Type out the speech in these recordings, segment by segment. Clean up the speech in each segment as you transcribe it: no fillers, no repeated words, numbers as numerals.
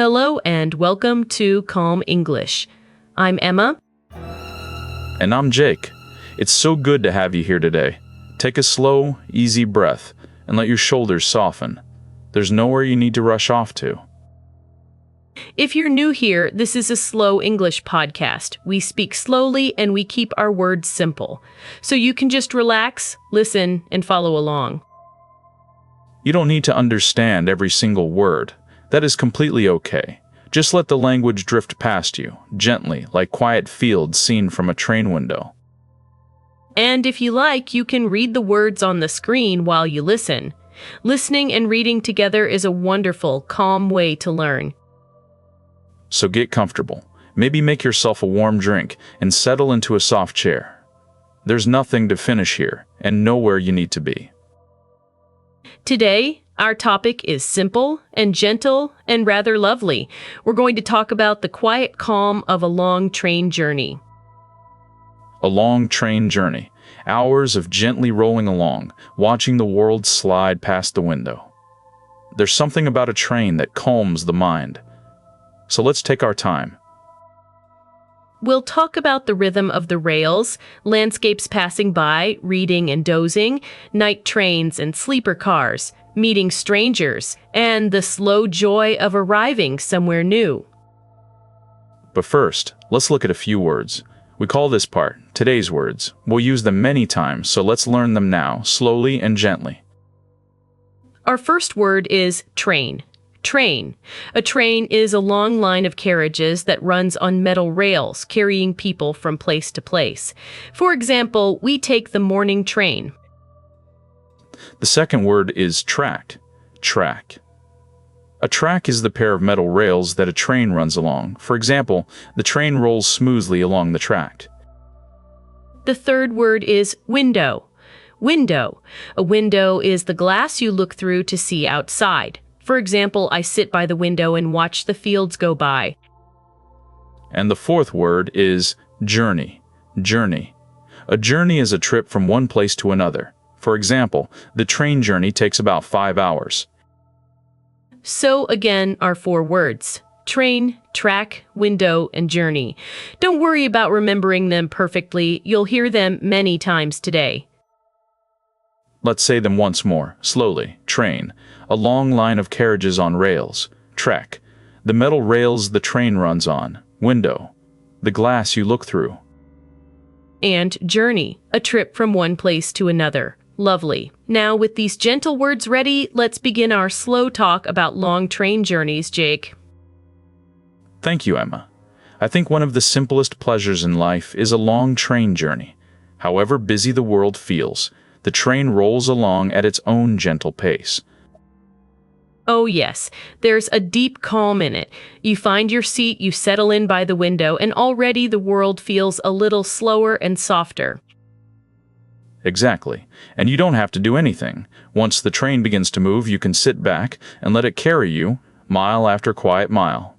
Hello and welcome to Calm English. I'm Emma. And I'm Jake. It's so good to have you here today. Take a slow, easy breath and let your shoulders soften. There's nowhere you need to rush off to. If you're new here, this is a slow English podcast. We speak slowly and we keep our words simple. So you can just relax, listen, and follow along. You don't need to understand every single word. That is completely okay. Just let the language drift past you, gently, like quiet fields seen from a train window. And if you like, you can read the words on the screen while you listen. Listening and reading together is a wonderful, calm way to learn. So get comfortable. Maybe make yourself a warm drink and settle into a soft chair. There's nothing to finish here and nowhere you need to be. Today, our topic is simple and gentle and rather lovely. We're going to talk about the quiet calm of a long train journey. A long train journey. Hours of gently rolling along, watching the world slide past the window. There's something about a train that calms the mind. So let's take our time. We'll talk about the rhythm of the rails, landscapes passing by, reading and dozing, night trains and sleeper cars, meeting strangers, and the slow joy of arriving somewhere new. But first, let's look at a few words. We call this part today's words. We'll use them many times, so let's learn them now, slowly and gently. Our first word is train. Train. A train is a long line of carriages that runs on metal rails, carrying people from place to place. For example, we take the morning train. The second word is track. Track. A track is the pair of metal rails that a train runs along. For example, the train rolls smoothly along the track. The third word is window. Window. A window is the glass you look through to see outside. For example, I sit by the window and watch the fields go by. And the fourth word is journey. Journey. A journey is a trip from one place to another. For example, the train journey takes about 5 hours. So again, our 4 words: train, track, window, and journey. Don't worry about remembering them perfectly. You'll hear them many times today. Let's say them once more, slowly. Train. A long line of carriages on rails. Track. The metal rails the train runs on. Window. The glass you look through. And journey. A trip from one place to another. Lovely. Now, with these gentle words ready, let's begin our slow talk about long train journeys, Jake. Thank you, Emma. I think one of the simplest pleasures in life is a long train journey. However busy the world feels, the train rolls along at its own gentle pace. Oh yes, there's a deep calm in it. You find your seat, you settle in by the window, and already the world feels a little slower and softer. Exactly. And you don't have to do anything. Once the train begins to move, you can sit back and let it carry you, mile after quiet mile.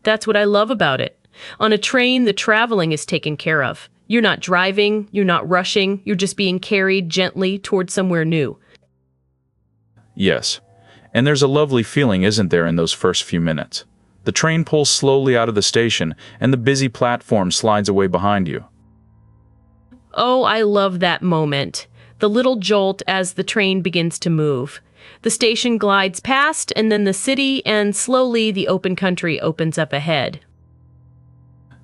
That's what I love about it. On a train, the traveling is taken care of. You're not driving, you're not rushing, you're just being carried gently towards somewhere new. Yes. And there's a lovely feeling, isn't there, in those first few minutes? The train pulls slowly out of the station, and the busy platform slides away behind you. Oh, I love that moment. The little jolt as the train begins to move. The station glides past, and then the city, and slowly the open country opens up ahead.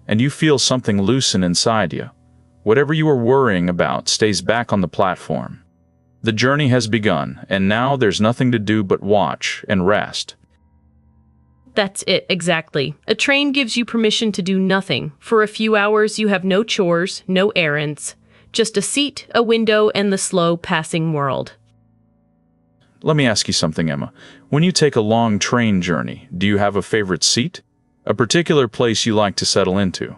And you feel something loosen inside you. Whatever you were worrying about stays back on the platform. The journey has begun, and now there's nothing to do but watch and rest. That's it, exactly. A train gives you permission to do nothing. For a few hours, you have no chores, no errands. Just a seat, a window, and the slow passing world. Let me ask you something, Emma. When you take a long train journey, do you have a favorite seat? A particular place you like to settle into?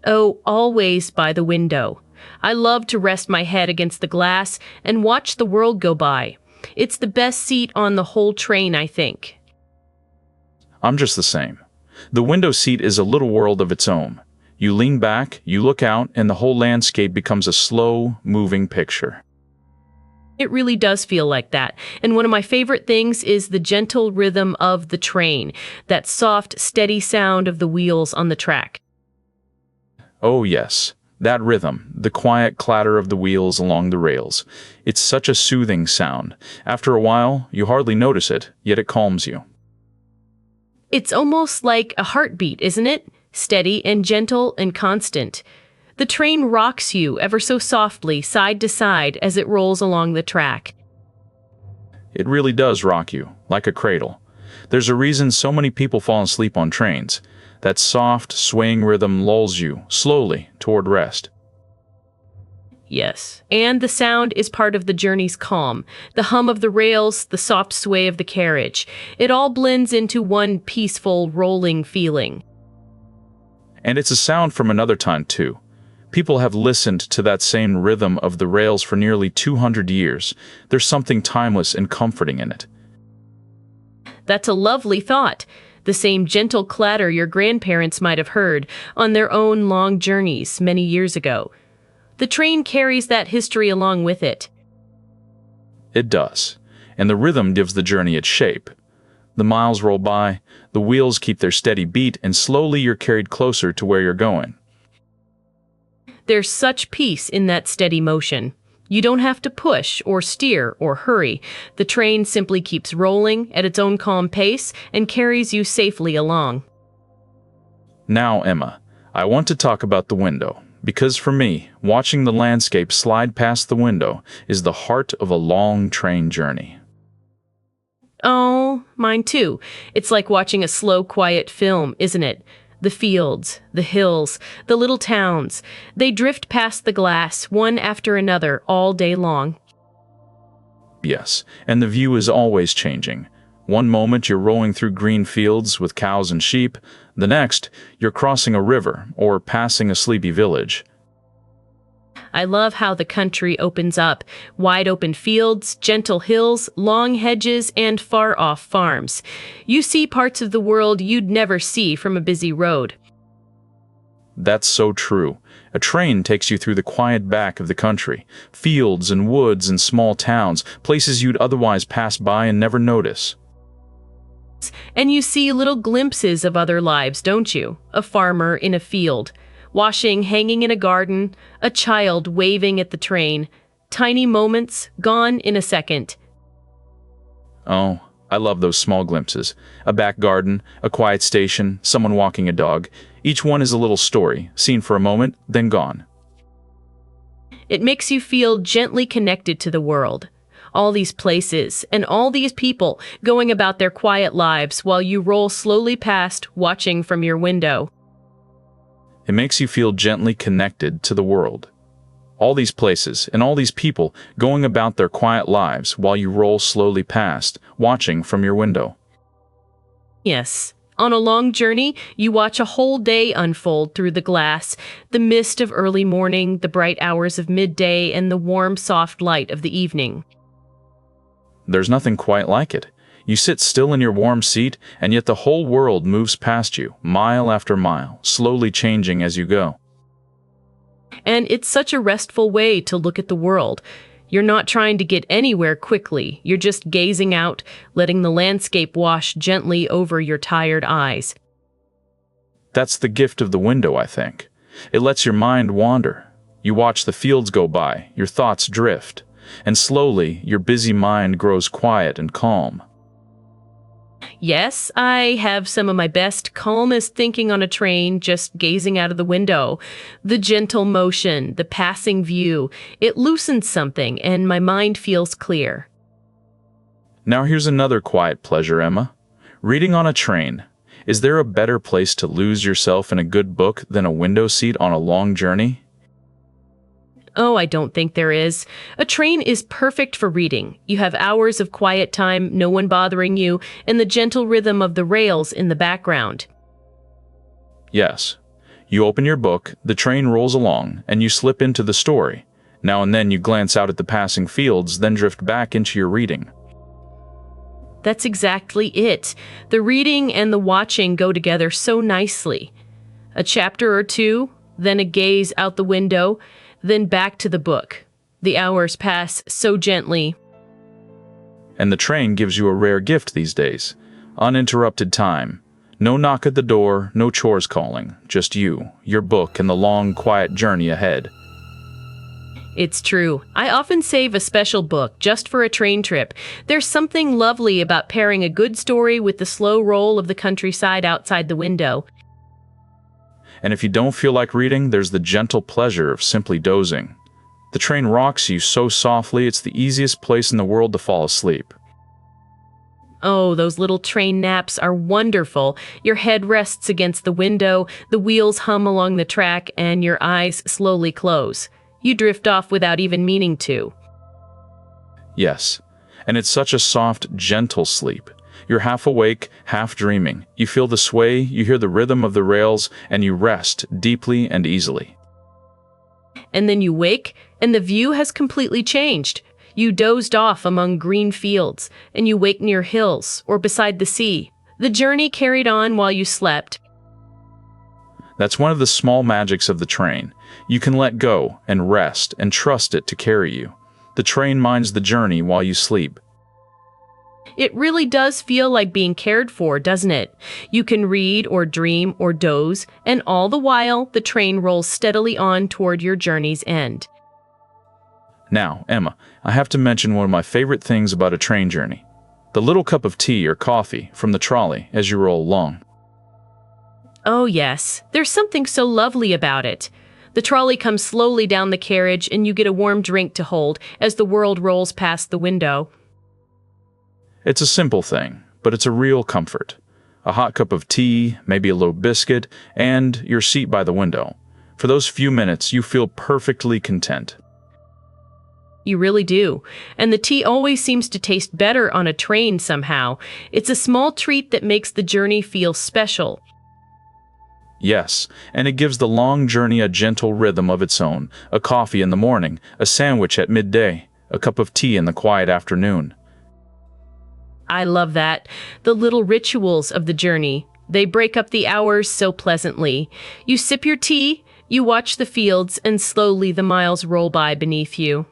Oh, always by the window. I love to rest my head against the glass and watch the world go by. It's the best seat on the whole train, I think. I'm just the same. The window seat is a little world of its own. You lean back, you look out, and the whole landscape becomes a slow, moving picture. It really does feel like that. And one of my favorite things is the gentle rhythm of the train, that soft, steady sound of the wheels on the track. Oh, yes. That rhythm, the quiet clatter of the wheels along the rails. It's such a soothing sound. After a while, you hardly notice it, yet it calms you. It's almost like a heartbeat, isn't it? Steady and gentle and constant. The train rocks you ever so softly, side to side, as it rolls along the track. It really does rock you, like a cradle. There's a reason so many people fall asleep on trains. That soft, swaying rhythm lulls you, slowly, toward rest. Yes, and the sound is part of the journey's calm. The hum of the rails, the soft sway of the carriage. It all blends into one peaceful, rolling feeling. And it's a sound from another time, too. People have listened to that same rhythm of the rails for nearly 200 years. There's something timeless and comforting in it. That's a lovely thought. The same gentle clatter your grandparents might have heard on their own long journeys many years ago. The train carries that history along with it. It does. And the rhythm gives the journey its shape. The miles roll by, the wheels keep their steady beat, and slowly you're carried closer to where you're going. There's such peace in that steady motion. You don't have to push or steer or hurry. The train simply keeps rolling at its own calm pace and carries you safely along. Now, Emma, I want to talk about the window, because for me, watching the landscape slide past the window is the heart of a long train journey. Oh, mine too. It's like watching a slow, quiet film, isn't it? The fields, the hills, the little towns, they drift past the glass, one after another, all day long. Yes, and the view is always changing. One moment you're rolling through green fields with cows and sheep, the next you're crossing a river or passing a sleepy village. I love how the country opens up. Wide open fields, gentle hills, long hedges, and far-off farms. You see parts of the world you'd never see from a busy road. That's so true. A train takes you through the quiet back of the country, fields and woods and small towns, places you'd otherwise pass by and never notice. And you see little glimpses of other lives, don't you? A farmer in a field, washing hanging in a garden, a child waving at the train. Tiny moments, gone in a second. Oh, I love those small glimpses. A back garden, a quiet station, someone walking a dog. Each one is a little story, seen for a moment, then gone. It makes you feel gently connected to the world. All these places and all these people going about their quiet lives while you roll slowly past, watching from your window. It makes you feel gently connected to the world. All these places and all these people going about their quiet lives while you roll slowly past, watching from your window. Yes. On a long journey, you watch a whole day unfold through the glass, the mist of early morning, the bright hours of midday, and the warm, soft light of the evening. There's nothing quite like it. You sit still in your warm seat, and yet the whole world moves past you, mile after mile, slowly changing as you go. And it's such a restful way to look at the world. You're not trying to get anywhere quickly. You're just gazing out, letting the landscape wash gently over your tired eyes. That's the gift of the window, I think. It lets your mind wander. You watch the fields go by, your thoughts drift, and slowly your busy mind grows quiet and calm. Yes, I have some of my best, calmest thinking on a train, just gazing out of the window. The gentle motion, the passing view, it loosens something, and my mind feels clear. Now here's another quiet pleasure, Emma. Reading on a train. Is there a better place to lose yourself in a good book than a window seat on a long journey? Oh, I don't think there is. A train is perfect for reading. You have hours of quiet time, no one bothering you, and the gentle rhythm of the rails in the background. Yes. You open your book, the train rolls along, and you slip into the story. Now and then you glance out at the passing fields, then drift back into your reading. That's exactly it. The reading and the watching go together so nicely. A chapter or two, then a gaze out the window, then back to the book. The hours pass so gently. And the train gives you a rare gift these days. Uninterrupted time. No knock at the door, no chores calling. Just you, your book, and the long, quiet journey ahead. It's true. I often save a special book just for a train trip. There's something lovely about pairing a good story with the slow roll of the countryside outside the window. And if you don't feel like reading, there's the gentle pleasure of simply dozing. The train rocks you so softly, it's the easiest place in the world to fall asleep. Oh, those little train naps are wonderful. Your head rests against the window, the wheels hum along the track, and your eyes slowly close. You drift off without even meaning to. Yes, and it's such a soft, gentle sleep. You're half awake, half dreaming. You feel the sway, you hear the rhythm of the rails, and you rest deeply and easily. And then you wake, and the view has completely changed. You dozed off among green fields, and you wake near hills or beside the sea. The journey carried on while you slept. That's one of the small magics of the train. You can let go and rest and trust it to carry you. The train minds the journey while you sleep. It really does feel like being cared for, doesn't it? You can read or dream or doze, and all the while, the train rolls steadily on toward your journey's end. Now, Emma, I have to mention one of my favorite things about a train journey. The little cup of tea or coffee from the trolley as you roll along. Oh yes, there's something so lovely about it. The trolley comes slowly down the carriage and you get a warm drink to hold as the world rolls past the window. It's a simple thing, but it's a real comfort. A hot cup of tea, maybe a little biscuit, and your seat by the window. For those few minutes, you feel perfectly content. You really do. And the tea always seems to taste better on a train somehow. It's a small treat that makes the journey feel special. Yes, and it gives the long journey a gentle rhythm of its own. A coffee in the morning, a sandwich at midday, a cup of tea in the quiet afternoon. I love that. The little rituals of the journey. They break up the hours so pleasantly. You sip your tea, you watch the fields, and slowly the miles roll by beneath you.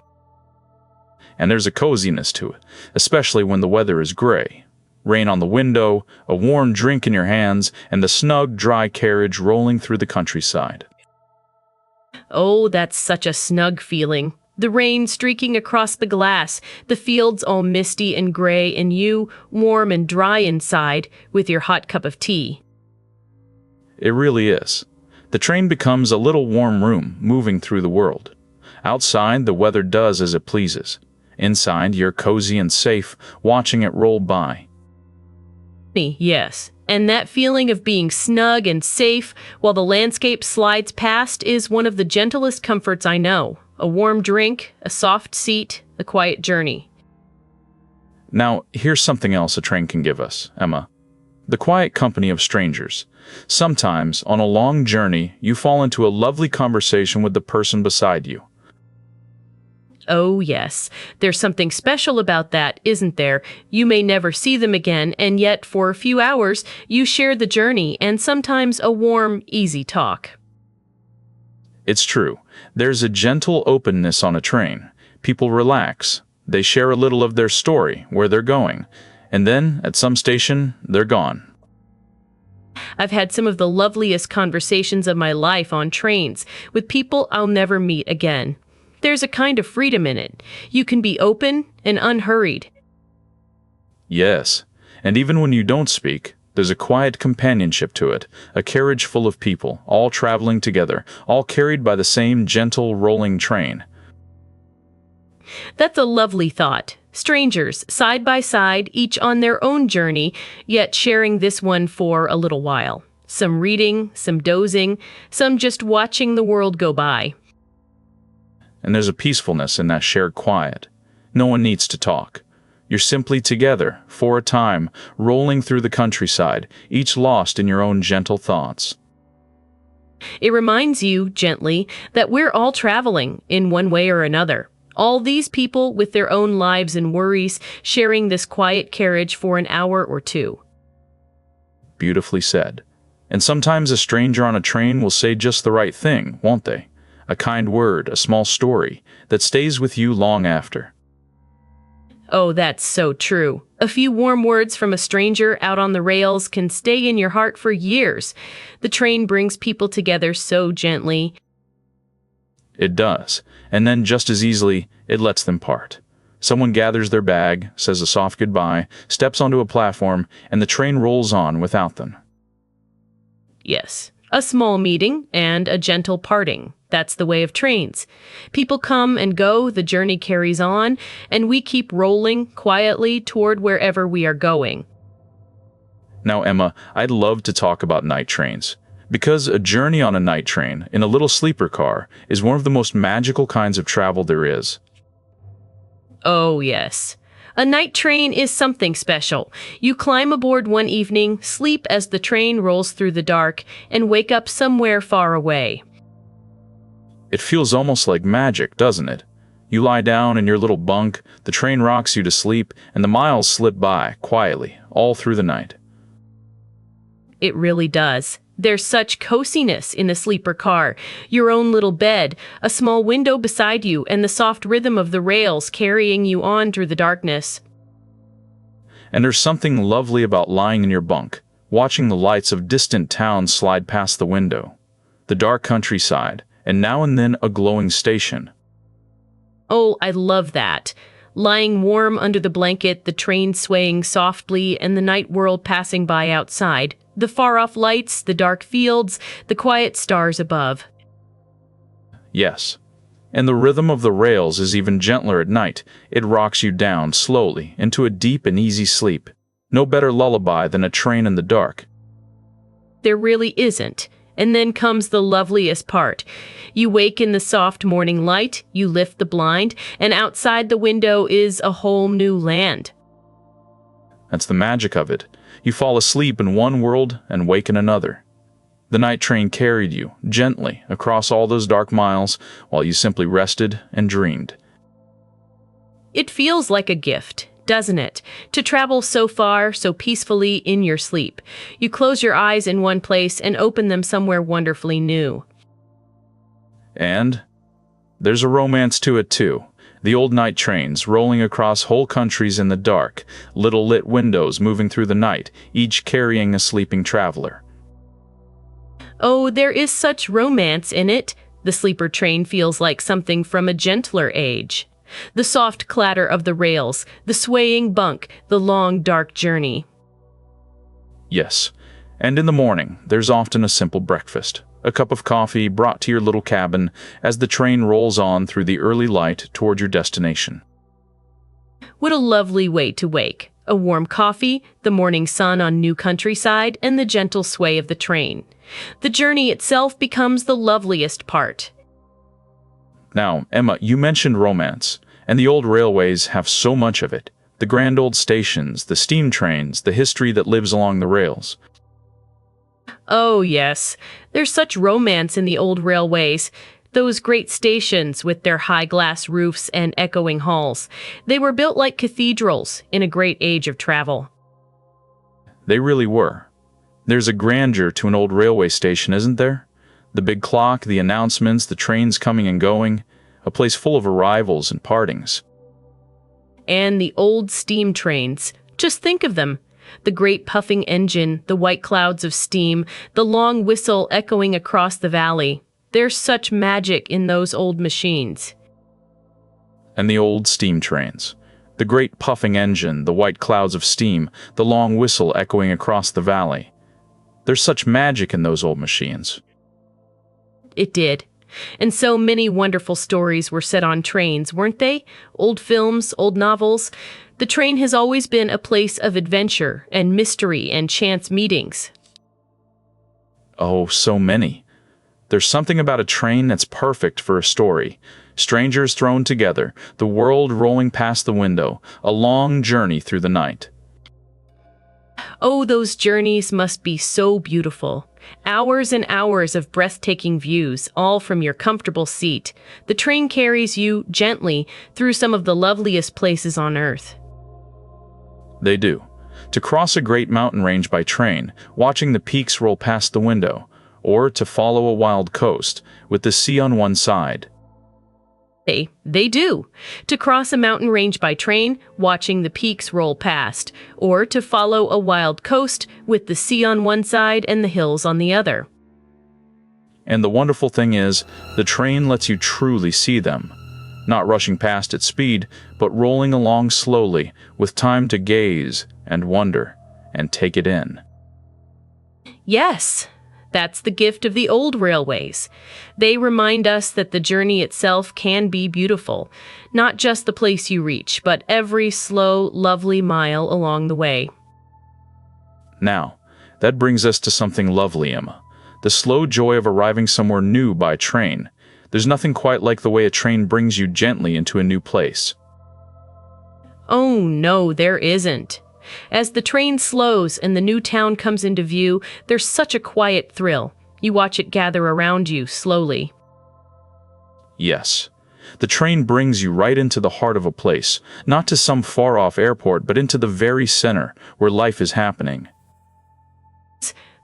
And there's a coziness to it, especially when the weather is gray. Rain on the window, a warm drink in your hands, and the snug, dry carriage rolling through the countryside. Oh, that's such a snug feeling. The rain streaking across the glass, the fields all misty and gray, and you, warm and dry inside, with your hot cup of tea. It really is. The train becomes a little warm room moving through the world. Outside, the weather does as it pleases. Inside, you're cozy and safe, watching it roll by. Yes, and that feeling of being snug and safe while the landscape slides past is one of the gentlest comforts I know. A warm drink, a soft seat, a quiet journey. Now, here's something else a train can give us, Emma. The quiet company of strangers. Sometimes, on a long journey, you fall into a lovely conversation with the person beside you. Oh, yes. There's something special about that, isn't there? You may never see them again, and yet for a few hours, you share the journey and sometimes a warm, easy talk. It's true. There's a gentle openness on a train. People relax. They share a little of their story, where they're going. And then, at some station, they're gone. I've had some of the loveliest conversations of my life on trains with people I'll never meet again. There's a kind of freedom in it. You can be open and unhurried. Yes, and even when you don't speak, there's a quiet companionship to it, a carriage full of people, all traveling together, all carried by the same gentle, rolling train. That's a lovely thought. Strangers, side by side, each on their own journey, yet sharing this one for a little while. Some reading, some dozing, some just watching the world go by. And there's a peacefulness in that shared quiet. No one needs to talk. You're simply together, for a time, rolling through the countryside, each lost in your own gentle thoughts. It reminds you, gently, that we're all traveling, in one way or another. All these people with their own lives and worries, sharing this quiet carriage for an hour or two. Beautifully said. And sometimes a stranger on a train will say just the right thing, won't they? a kind word, a small story that stays with you long after. Oh, that's so true. A few warm words from a stranger out on the rails can stay in your heart for years. The train brings people together so gently. It does, and then just as easily, it lets them part. Someone gathers their bag, says a soft goodbye, steps onto a platform, and the train rolls on without them. Yes, a small meeting and a gentle parting. That's the way of trains. People come and go, the journey carries on, and we keep rolling quietly toward wherever we are going. Now, Emma, I'd love to talk about night trains, because a journey on a night train in a little sleeper car is one of the most magical kinds of travel there is. Oh, yes. A night train is something special. You climb aboard one evening, sleep as the train rolls through the dark, and wake up somewhere far away. It feels almost like magic, doesn't it? You lie down in your little bunk, the train rocks you to sleep, and the miles slip by, quietly, all through the night. It really does. There's such coziness in the sleeper car. Your own little bed, a small window beside you, and the soft rhythm of the rails carrying you on through the darkness. And there's something lovely about lying in your bunk, watching the lights of distant towns slide past the window, the dark countryside, and now and then a glowing station. Oh, I love that. Lying warm under the blanket, the train swaying softly, and the night world passing by outside. The far-off lights, the dark fields, the quiet stars above. Yes, and the rhythm of the rails is even gentler at night. It rocks you down slowly into a deep and easy sleep. No better lullaby than a train in the dark. There really isn't. And then comes the loveliest part. You wake in the soft morning light, you lift the blind, and outside the window is a whole new land. That's the magic of it. You fall asleep in one world and wake in another. The night train carried you, gently, across all those dark miles while you simply rested and dreamed. It feels like a gift, doesn't it? To travel so far, so peacefully in your sleep. You close your eyes in one place and open them somewhere wonderfully new. And there's a romance to it too. The old night trains rolling across whole countries in the dark, little lit windows moving through the night, each carrying a sleeping traveler. Oh, there is such romance in it. The sleeper train feels like something from a gentler age. The soft clatter of the rails, the swaying bunk, the long dark journey. Yes, and in the morning there's often a simple breakfast. A cup of coffee brought to your little cabin as the train rolls on through the early light toward your destination. What a lovely way to wake. A warm coffee, the morning sun on new countryside, and the gentle sway of the train. The journey itself becomes the loveliest part. Now, Emma, you mentioned romance, and the old railways have so much of it. The grand old stations, the steam trains, the history that lives along the rails. Oh, yes. There's such romance in the old railways. Those great stations with their high glass roofs and echoing halls. They were built like cathedrals in a great age of travel. They really were. There's a grandeur to an old railway station, isn't there? The big clock, the announcements, the trains coming and going, a place full of arrivals and partings. And the old steam trains. Just think of them. The great puffing engine, the white clouds of steam, the long whistle echoing across the valley. There's such magic in those old machines. And the old steam trains. The great puffing engine, the white clouds of steam, the long whistle echoing across the valley. There's such magic in those old machines. It did. And so many wonderful stories were set on trains, weren't they? Old films, old novels. The train has always been a place of adventure and mystery and chance meetings. Oh, so many. There's something about a train that's perfect for a story. Strangers thrown together, the world rolling past the window, a long journey through the night. Oh, those journeys must be so beautiful. Hours and hours of breathtaking views, all from your comfortable seat. The train carries you gently through some of the loveliest places on earth. They do. To cross a great mountain range by train, watching the peaks roll past the window, or to follow a wild coast with the sea on one side. They do. To cross a mountain range by train, watching the peaks roll past, or to follow a wild coast with the sea on one side and the hills on the other. And the wonderful thing is, the train lets you truly see them. Not rushing past at speed, but rolling along slowly, with time to gaze and wonder and take it in. Yes, that's the gift of the old railways. They remind us that the journey itself can be beautiful, not just the place you reach, but every slow, lovely mile along the way. Now, that brings us to something lovely, Emma. The slow joy of arriving somewhere new by train. There's nothing quite like the way a train brings you gently into a new place. Oh no, there isn't. As the train slows and the new town comes into view, there's such a quiet thrill. You watch it gather around you slowly. Yes. The train brings you right into the heart of a place, not to some far-off airport, but into the very center where life is happening.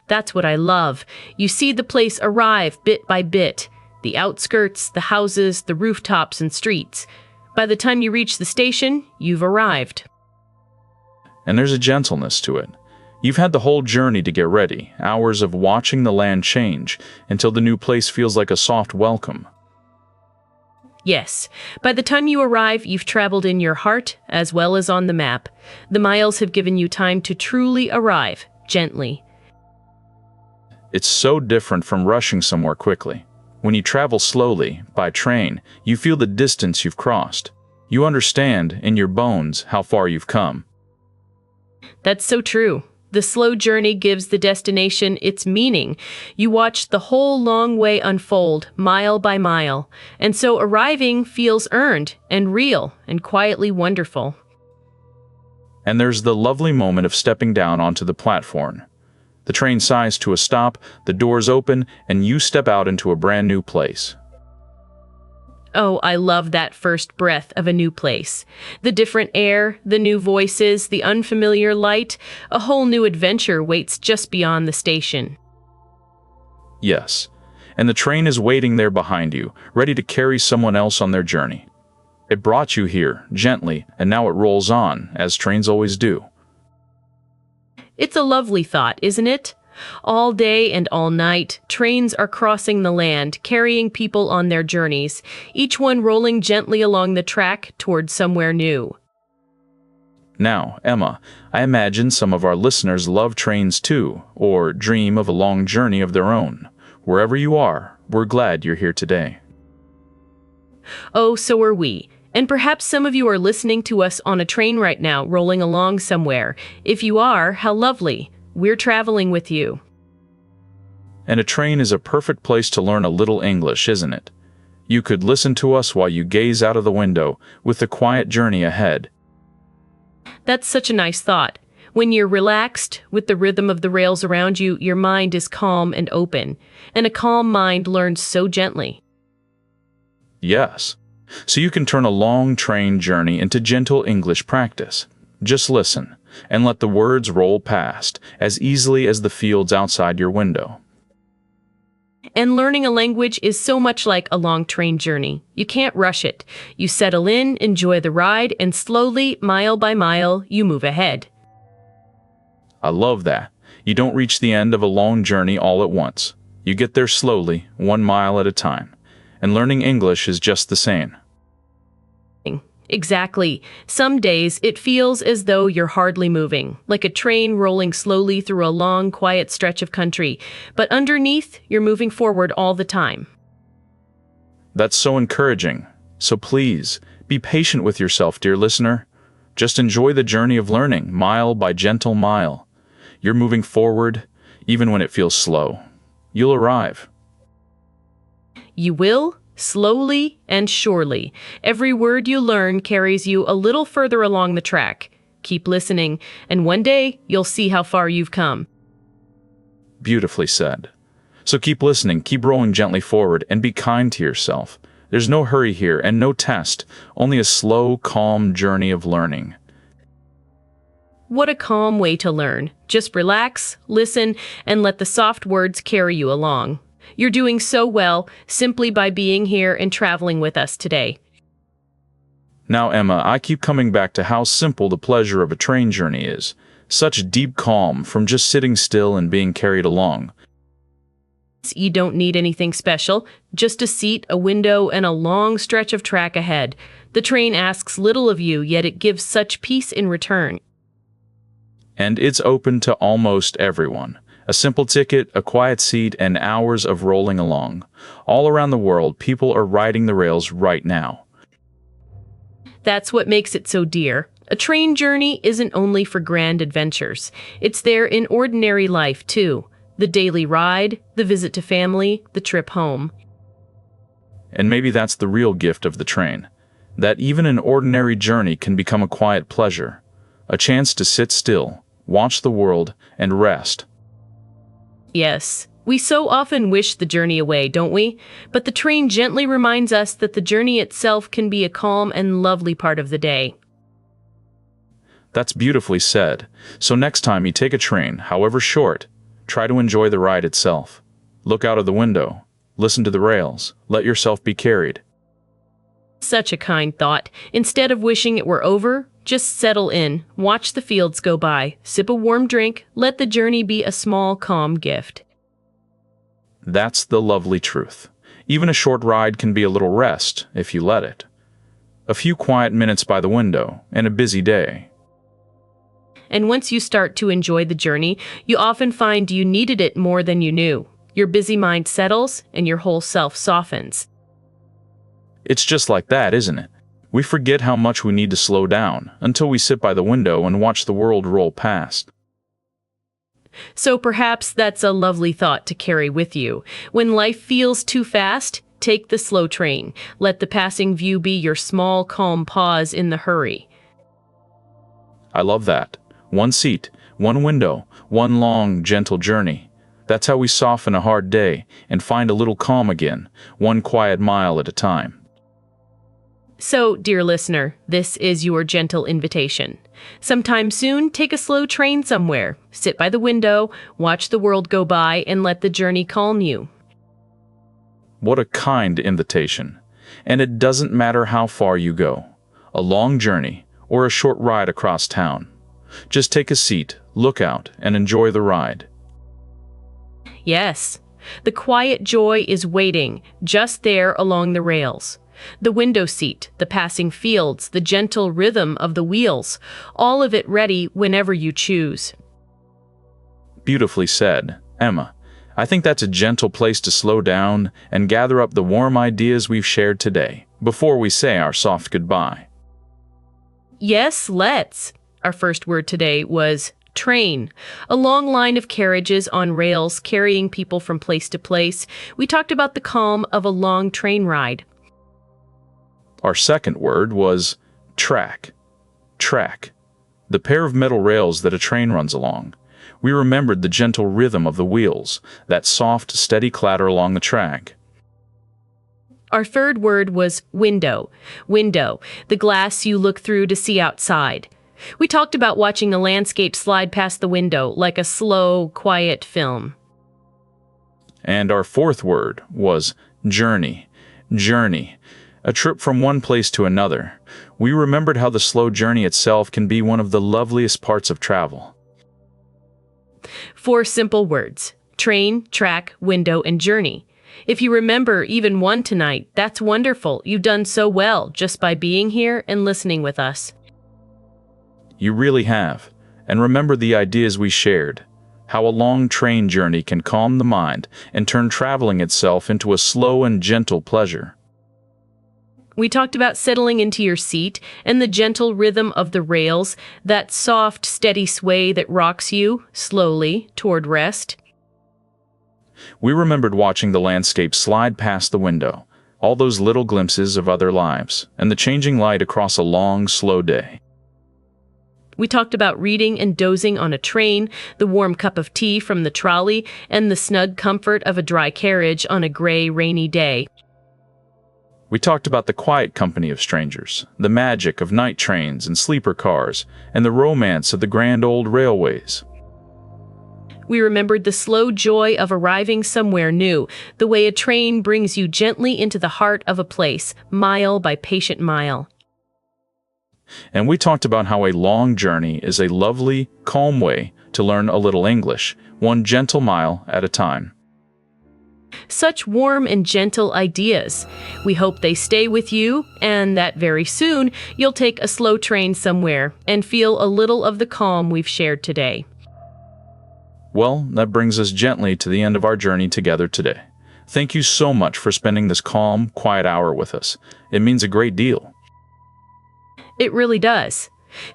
That's what I love. You see the place arrive bit by bit. The outskirts, the houses, the rooftops and streets. By the time you reach the station, you've arrived. And there's a gentleness to it. You've had the whole journey to get ready, hours of watching the land change, until the new place feels like a soft welcome. Yes, by the time you arrive, you've traveled in your heart as well as on the map. The miles have given you time to truly arrive, gently. It's so different from rushing somewhere quickly. When you travel slowly, by train, you feel the distance you've crossed. You understand, in your bones, how far you've come. That's so true. The slow journey gives the destination its meaning. You watch the whole long way unfold, mile by mile, and so arriving feels earned and real and quietly wonderful. And there's the lovely moment of stepping down onto the platform. The train sighs to a stop, the doors open, and you step out into a brand new place. Oh, I love that first breath of a new place. The different air, the new voices, the unfamiliar light, a whole new adventure waits just beyond the station. Yes, and the train is waiting there behind you, ready to carry someone else on their journey. It brought you here, gently, and now it rolls on, as trains always do. It's a lovely thought, isn't it? All day and all night, trains are crossing the land, carrying people on their journeys, each one rolling gently along the track toward somewhere new. Now, Emma, I imagine some of our listeners love trains too, or dream of a long journey of their own. Wherever you are, we're glad you're here today. Oh, so are we. And perhaps some of you are listening to us on a train right now, rolling along somewhere. If you are, how lovely. We're traveling with you. And a train is a perfect place to learn a little English, isn't it? You could listen to us while you gaze out of the window, with the quiet journey ahead. That's such a nice thought. When you're relaxed, with the rhythm of the rails around you, your mind is calm and open. And a calm mind learns so gently. Yes. So you can turn a long train journey into gentle English practice. Just listen, and let the words roll past, as easily as the fields outside your window. And learning a language is so much like a long train journey. You can't rush it. You settle in, enjoy the ride, and slowly, mile by mile, you move ahead. I love that. You don't reach the end of a long journey all at once. You get there slowly, 1 mile at a time. And learning English is just the same. Exactly. Some days it feels as though you're hardly moving, like a train rolling slowly through a long, quiet stretch of country. But underneath, you're moving forward all the time. That's so encouraging. So please, be patient with yourself, dear listener. Just enjoy the journey of learning, mile by gentle mile. You're moving forward, even when it feels slow. You'll arrive. You will, slowly and surely. Every word you learn carries you a little further along the track. Keep listening, and one day you'll see how far you've come. Beautifully said. So keep listening, keep rolling gently forward, and be kind to yourself. There's no hurry here and no test, only a slow, calm journey of learning. What a calm way to learn. Just relax, listen, and let the soft words carry you along. You're doing so well simply by being here and traveling with us today. Now, Emma, I keep coming back to how simple the pleasure of a train journey is. Such deep calm from just sitting still and being carried along. You don't need anything special, just a seat, a window, and a long stretch of track ahead. The train asks little of you, yet it gives such peace in return. And it's open to almost everyone. A simple ticket, a quiet seat, and hours of rolling along. All around the world, people are riding the rails right now. That's what makes it so dear. A train journey isn't only for grand adventures. It's there in ordinary life, too. The daily ride, the visit to family, the trip home. And maybe that's the real gift of the train. That even an ordinary journey can become a quiet pleasure. A chance to sit still, watch the world, and rest. Yes, we so often wish the journey away, don't we? But the train gently reminds us that the journey itself can be a calm and lovely part of the day. That's beautifully said. So next time you take a train, however short, try to enjoy the ride itself. Look out of the window, listen to the rails, let yourself be carried. Such a kind thought. Instead of wishing it were over, just settle in, watch the fields go by, sip a warm drink, let the journey be a small, calm gift. That's the lovely truth. Even a short ride can be a little rest, if you let it. A few quiet minutes by the window, and a busy day. And once you start to enjoy the journey, you often find you needed it more than you knew. Your busy mind settles, and your whole self softens. It's just like that, isn't it? We forget how much we need to slow down until we sit by the window and watch the world roll past. So perhaps that's a lovely thought to carry with you. When life feels too fast, take the slow train. Let the passing view be your small, calm pause in the hurry. I love that. One seat, one window, one long, gentle journey. That's how we soften a hard day and find a little calm again, one quiet mile at a time. So, dear listener, this is your gentle invitation. Sometime soon, take a slow train somewhere. Sit by the window, watch the world go by, and let the journey calm you. What a kind invitation. And it doesn't matter how far you go, a long journey or a short ride across town. Just take a seat, look out, and enjoy the ride. Yes, the quiet joy is waiting just there along the rails. The window seat, the passing fields, the gentle rhythm of the wheels, all of it ready whenever you choose. Beautifully said, Emma. I think that's a gentle place to slow down and gather up the warm ideas we've shared today before we say our soft goodbye. Yes, let's. Our first word today was train, a long line of carriages on rails carrying people from place to place. We talked about the calm of a long train ride. Our second word was track. Track. The pair of metal rails that a train runs along. We remembered the gentle rhythm of the wheels, that soft, steady clatter along the track. Our third word was window. Window, the glass you look through to see outside. We talked about watching the landscape slide past the window like a slow, quiet film. And our fourth word was journey. Journey. A trip from one place to another. We remembered how the slow journey itself can be one of the loveliest parts of travel. 4 simple words: train, track, window, and journey. If you remember even one tonight, that's wonderful. You've done so well just by being here and listening with us. You really have. And remember the ideas we shared. How a long train journey can calm the mind and turn traveling itself into a slow and gentle pleasure. We talked about settling into your seat and the gentle rhythm of the rails, that soft, steady sway that rocks you slowly toward rest. We remembered watching the landscape slide past the window, all those little glimpses of other lives, and the changing light across a long, slow day. We talked about reading and dozing on a train, the warm cup of tea from the trolley, and the snug comfort of a dry carriage on a gray, rainy day. We talked about the quiet company of strangers, the magic of night trains and sleeper cars, and the romance of the grand old railways. We remembered the slow joy of arriving somewhere new, the way a train brings you gently into the heart of a place, mile by patient mile. And we talked about how a long journey is a lovely, calm way to learn a little English, one gentle mile at a time. Such warm and gentle ideas. We hope they stay with you, and that very soon you'll take a slow train somewhere and feel a little of the calm we've shared today. Well, that brings us gently to the end of our journey together today. Thank you so much for spending this calm, quiet hour with us. It means a great deal. It really does.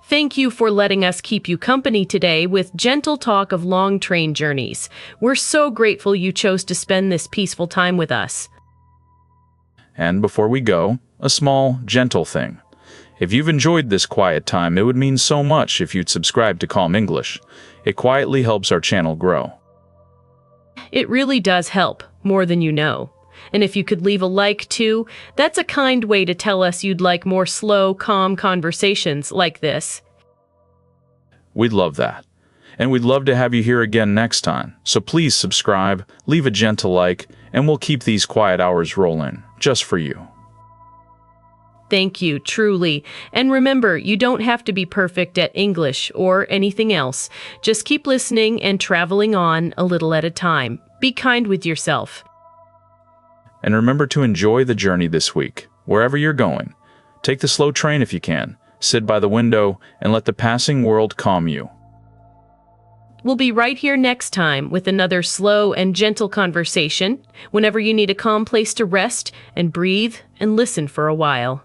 Thank you for letting us keep you company today with gentle talk of long train journeys. We're so grateful you chose to spend this peaceful time with us. And before we go, a small, gentle thing. If you've enjoyed this quiet time, it would mean so much if you'd subscribe to Calm English. It quietly helps our channel grow. It really does help, more than you know. And if you could leave a like too, that's a kind way to tell us you'd like more slow, calm conversations like this. We'd love that. And we'd love to have you here again next time. So please subscribe, leave a gentle like, and we'll keep these quiet hours rolling, just for you. Thank you, truly. And remember, you don't have to be perfect at English or anything else. Just keep listening and traveling on a little at a time. Be kind with yourself. And remember to enjoy the journey this week, wherever you're going. Take the slow train if you can, sit by the window, and let the passing world calm you. We'll be right here next time with another slow and gentle conversation, whenever you need a calm place to rest and breathe and listen for a while.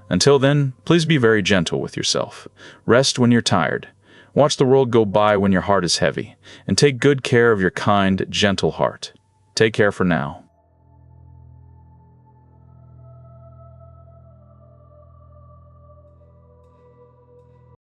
Until then, please be very gentle with yourself. Rest when you're tired. Watch the world go by when your heart is heavy, and take good care of your kind, gentle heart. Take care for now.